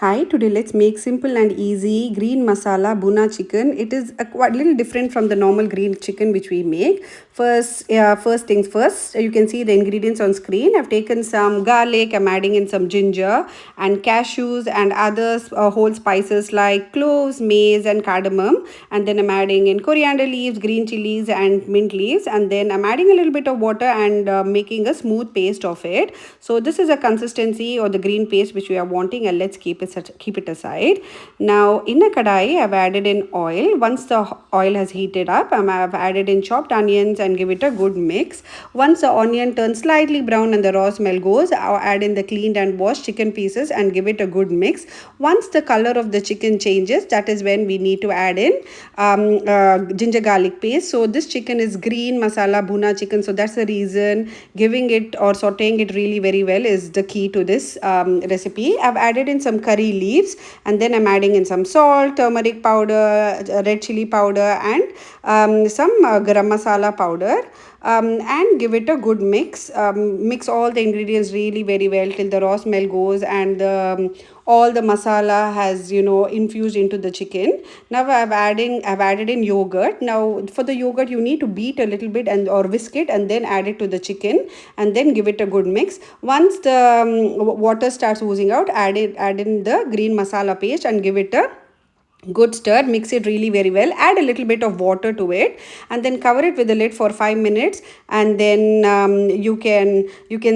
Hi, today let's make simple and easy green masala bhuna chicken. It is a quite little different from the normal green chicken which we make. First things first, you can see the ingredients on screen. I've taken some garlic, I'm adding in some ginger and cashews and other whole spices like cloves, mace and cardamom. And then I'm adding in coriander leaves, green chilies and mint leaves. And then I'm adding a little bit of water and making a smooth paste of it. So this is a consistency or the green paste which we are wanting, and let's keep it aside. Now in a kadai I've added in oil. Once the oil has heated up, I've added in chopped onions and give it a good mix. Once the onion turns slightly brown and the raw smell goes, I'll add in the cleaned and washed chicken pieces and give it a good mix. Once the color of the chicken changes, that is when we need to add in ginger garlic paste. So this chicken is green masala bhuna chicken, so that's the reason giving it or sauteing it really very well is the key to this recipe. I've added in some curry leaves, and then I'm adding in some salt, turmeric powder, red chili powder, and some garam masala powder, and give it a good mix. Mix all the ingredients really very well till the raw smell goes and all the masala has infused into the chicken. Now I've added in yogurt. Now for the yogurt you need to beat a little bit and or whisk it and then add it to the chicken and then give it a good mix. Once the water starts oozing out, add in the green masala paste and give it a good stir. Mix it really very well, add a little bit of water to it, and then cover it with the lid for 5 minutes. And then you can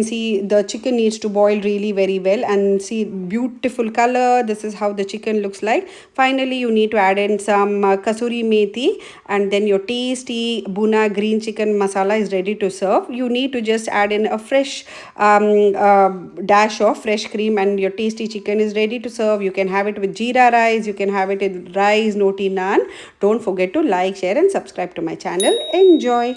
see the chicken needs to boil really very well, and see beautiful color. This is how the chicken looks like. Finally you need to add in some kasuri methi, and then your tasty bhuna green chicken masala is ready to serve. You need to just add in a fresh dash of fresh cream and your tasty chicken is ready to serve. You can have it with jeera rice, you can have it with rice, roti, naan. Don't forget to like, share and subscribe to my channel. Enjoy.